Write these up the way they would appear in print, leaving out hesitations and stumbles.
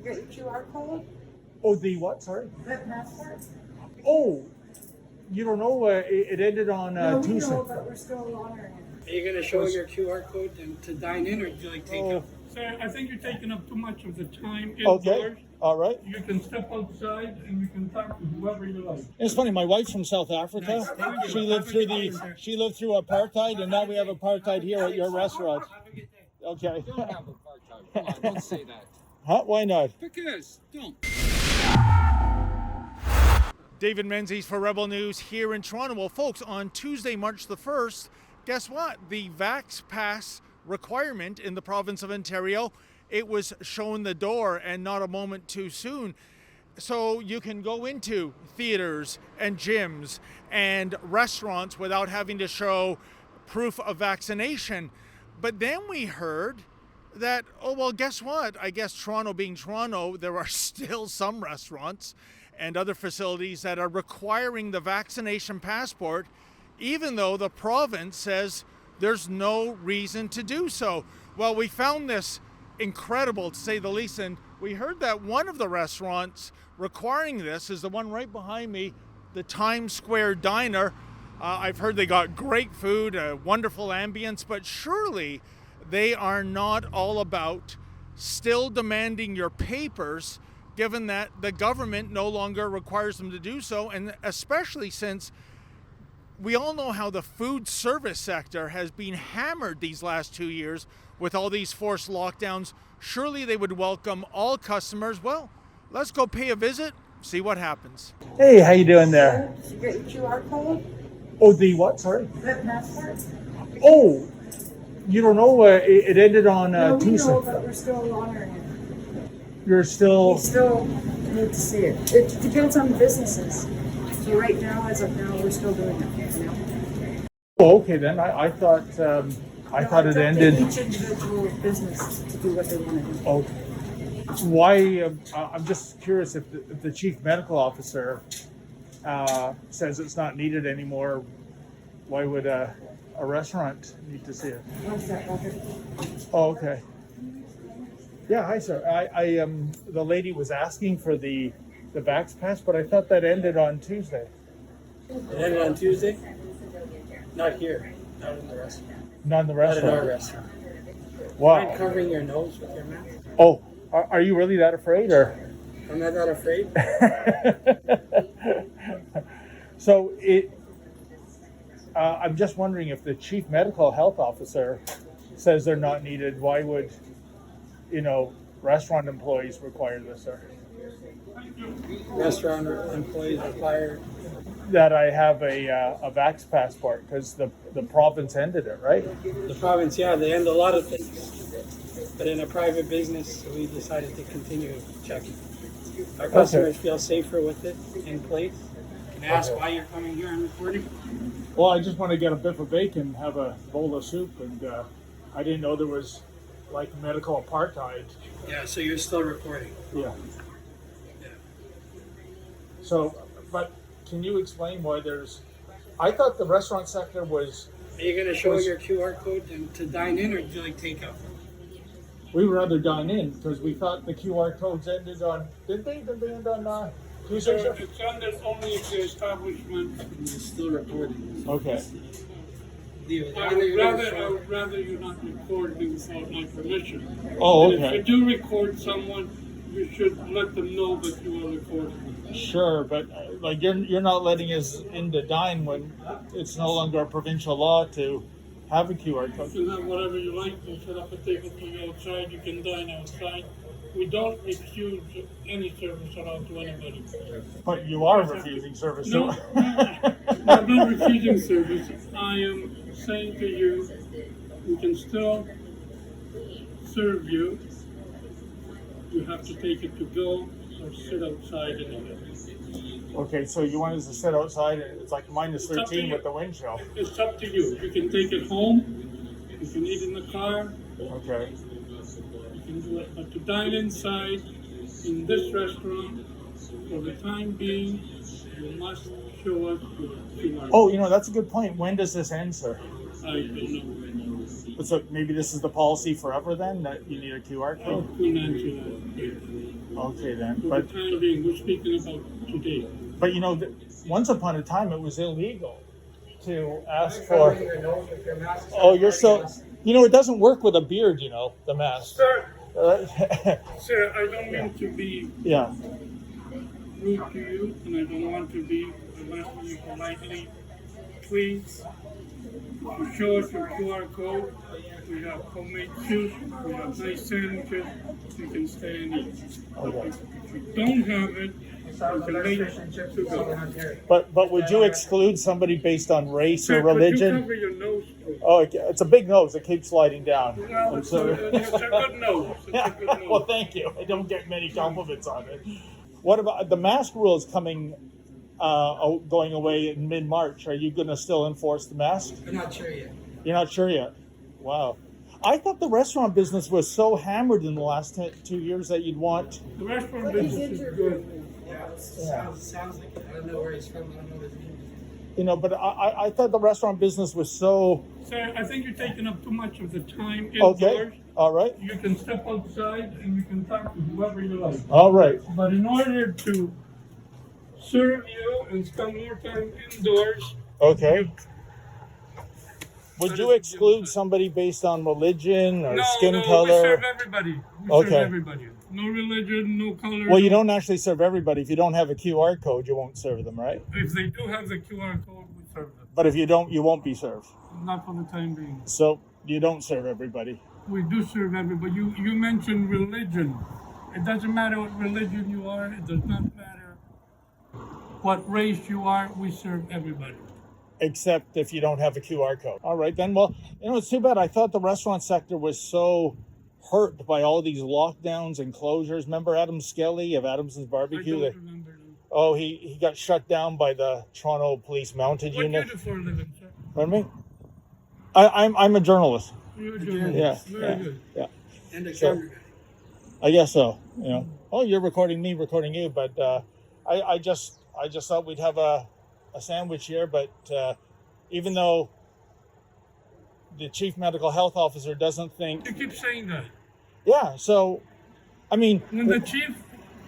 You got your QR code? Oh, the what? Sorry. That passport? Oh, you don't know. It ended on No, we Tuesday. know, but we're still honoring it. Are you going to show your QR code to dine in, or do you like take Oh, up? Sir, I think you're taking up too much of the time okay. indoors. All right. You can step outside and you can talk to whoever you like. It's funny. My wife's from South Africa. Nice. Thank you. She lived through apartheid, and now we have apartheid here at your restaurant. Have a good day. Okay. Don't have apartheid. Come on, don't say that. Huh? Why not? Because don't. David Menzies for Rebel News here in Toronto. Well, folks, on Tuesday, March the 1st, guess what? The Vax Pass requirement in the province of Ontario, it was shown the door, and not a moment too soon. So you can go into theaters and gyms and restaurants without having to show proof of vaccination. But then we heard that, oh, well, guess what? I guess Toronto being Toronto, there are still some restaurants and other facilities that are requiring the vaccination passport, even though the province says there's no reason to do so. Well, we found this incredible, to say the least, and we heard that one of the restaurants requiring this is the one right behind me, the Times Square Diner. I've heard they got great food, a wonderful ambience, but surely they are not all about still demanding your papers, given that the government no longer requires them to do so, and especially since we all know how the food service sector has been hammered these last 2 years with all these forced lockdowns. Surely they would welcome all customers. Well, let's go pay a visit, see what happens. Hey, how you doing there? You got your QR code? Oh, the what? Sorry. That passport? Oh, you don't know. It ended on No, we Tuesday. know, but we're still honoring it. You're still. We still need to see it. It depends on the businesses. So right now, as of now, we're still doing it. You know? Oh, okay then. I thought I thought it ended. Each individual business to do what they want to do. Oh, why? I'm just curious if the chief medical officer says it's not needed anymore. Why would a restaurant need to see it? What's that, Roger? Oh, okay. Yeah, hi, sir. I the lady was asking for the Vax Pass, but I thought that ended on Tuesday. It ended on Tuesday? Not here. Not in the restaurant. Not in the Not in our restaurant. restaurant. Mind Wow. covering your nose with your mask? Oh, are you really that afraid, or? I'm not that afraid. So I'm just wondering if the chief medical health officer says they're not needed, why would, restaurant employees require this, sir? Restaurant employees require. That I have a Vax passport because the province ended it, right? The province, yeah, they end a lot of things. But in a private business, we decided to continue checking. Our customers feel safer with it in place. Can I ask why you're coming here and recording? Well, I just want to get a bit of bacon, have a bowl of soup, and I didn't know there was like medical apartheid. Yeah, so you're still recording. Yeah. So, but can you explain why there's? I thought the restaurant sector was. Are you going to show your QR code to dine in, or do you like takeout? We would rather dine in because we thought the QR codes ended on. Did they? Did they end on Tuesday? So it's under only if the establishment. You're still recording. Okay. I would rather you not record me without my permission. Oh, And okay. if you do record someone, you should let them know that you are recording. Sure, but like you're not letting us in to dine when it's no longer a provincial law to have a QR You code. can have whatever you like. You set up a table for you outside. You can dine outside. We don't refuse any service at all to anybody. But you are refusing service. No, I'm not refusing service. I am saying to you, we can still serve you. You have to take it to go or sit outside anyway. Okay, so you want us to sit outside and it's like minus It's up to 13 you. with the wind chill. It's up to you. You can take it home. You can eat in the car. Okay. You can do it. But to dine inside in this restaurant, for the time being, you must show us your QR. Oh, that's a good point. When does this end, sir? I don't know. So maybe this is the policy forever then, that you need a QR I code? couldn't answer that. Okay then, For the time being, we're speaking about today. but you know, once upon a time it was illegal to ask for. Oh, you're so. You know, it doesn't work with a beard. You know, the mask. Sir, sir, I don't mean to be Yeah. rude to you, and I don't want to be. I'm asking you politely, please, to show us your QR code. We have homemade soup, we have nice sandwiches, you can stay and eat. Okay. If you don't have it, you can make to go. But would you exclude somebody based on race Sir, or could you religion? cover your nose, please? Oh, it's a big nose. It keeps sliding down. Well, I'm it's sorry. a good nose. It's a good nose. Well, thank you. I don't get many compliments on it. What about the mask rule is coming, going away in mid-March? Are you going to still enforce the mask? I'm not sure yet. You're not sure yet. Wow. I thought the restaurant business was so hammered in the last 2 years that you'd want. The restaurant business is good. Yeah, sounds like it. I don't know where he's from. I don't know what his name is. You know, but I thought the restaurant business was so. Sir, I think you're taking up too much of the time Okay. indoors. All right. You can step outside and you can talk to whoever you like. All right. But in order to serve you and spend more time indoors, Okay. Would you exclude somebody based on religion or skin we color? serve everybody. We Okay. serve everybody. No religion, no color. Well, you no- don't actually serve everybody. If you don't have a QR code, you won't serve them, right? If they do have the QR code, we serve them. But if you don't, you won't be served. Not for the time being. So you don't serve everybody. We do serve everybody. You mentioned religion. It doesn't matter what religion you are. It does not matter what race you are. We serve everybody. Except if you don't have a QR code. All right, then. Well, you know, it's too bad. I thought the restaurant sector was so hurt by all these lockdowns and closures. Remember Adam Skelly of Adamson's I Barbecue? don't remember them. Oh, he got shut down by the Toronto Police Mounted What do you Unit. do for a living, sir? Pardon me? I'm a journalist. You're doing Yeah, very good. yeah. And the So- camera guy. I guess so. You know. Oh, you're recording me, recording you. But I just thought we'd have a sandwich here. But even though the chief medical health officer doesn't think, You keep saying that. yeah. So, I mean, When the chief,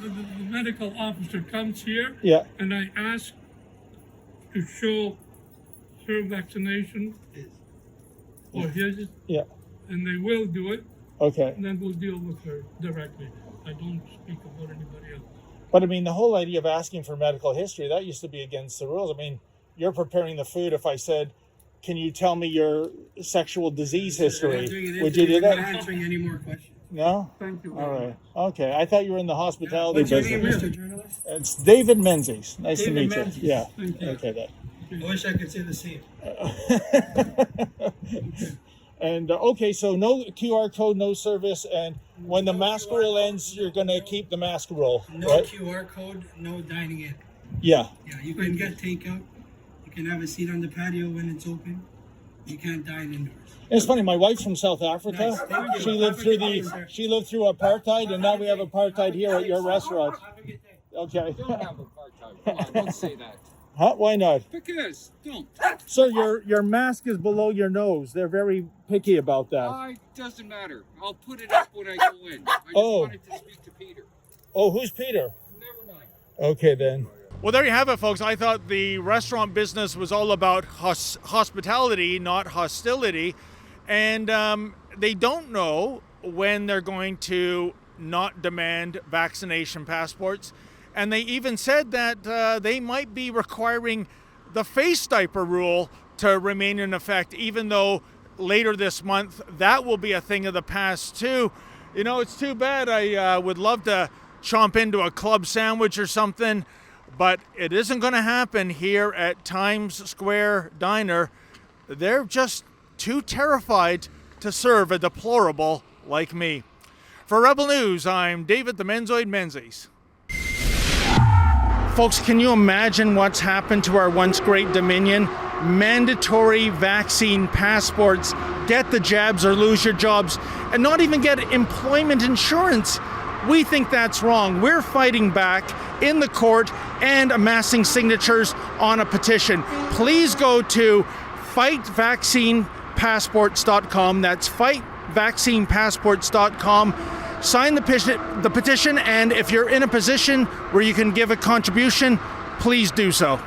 the medical officer comes here, yeah. and I ask to show her vaccination or his, Yeah. and they will do it, Okay. and then we'll deal with her directly. I don't speak about anybody else. But I mean, the whole idea of asking for medical history, that used to be against the rules. I mean, you're preparing the food. If I said, can you tell me your sexual disease history? Would you do I'm not that? answering any more questions. No? Thank you. All right. Okay. I thought you were in the hospitality What's your name, business. Mr. Journalist? It's David Menzies. Nice to David meet Menzies. you. Yeah. Thank you. Okay, then. I wish I could say the same. And okay, so no QR code, no service, and when the mask rule ends, you're gonna keep the mask rule, No right? QR code, no dining in. Yeah. Yeah, you can get takeout. You can have a seat on the patio when it's open. You can't dine indoors. It's funny. My wife's from South Africa. Nice, thank you. She lived through apartheid, and now we have apartheid here at your restaurant. Have a good day. Okay. Don't have apartheid. Come on, don't say that. Huh? Why not? Because don't. Sir, your mask is below your nose. They're very picky about that. Doesn't matter. I'll put it up when I go in. I just Oh. wanted to speak to Peter. Oh, who's Peter? Never mind. Okay, then. Well, there you have it, folks. I thought the restaurant business was all about hospitality, not hostility. And they don't know when they're going to not demand vaccination passports. And they even said that they might be requiring the face diaper rule to remain in effect, even though later this month that will be a thing of the past too. You know, it's too bad. I would love to chomp into a club sandwich or something, but it isn't going to happen here at Times Square Diner. They're just too terrified to serve a deplorable like me. For Rebel News, I'm David the Menzoid Menzies. Folks, can you imagine what's happened to our once great Dominion? Mandatory vaccine passports, get the jabs or lose your jobs, and not even get employment insurance. We think that's wrong. We're fighting back in the court and amassing signatures on a petition. Please go to fightvaccinepassports.com. That's fightvaccinepassports.com. sign the petition, and if you're in a position where you can give a contribution, please do so.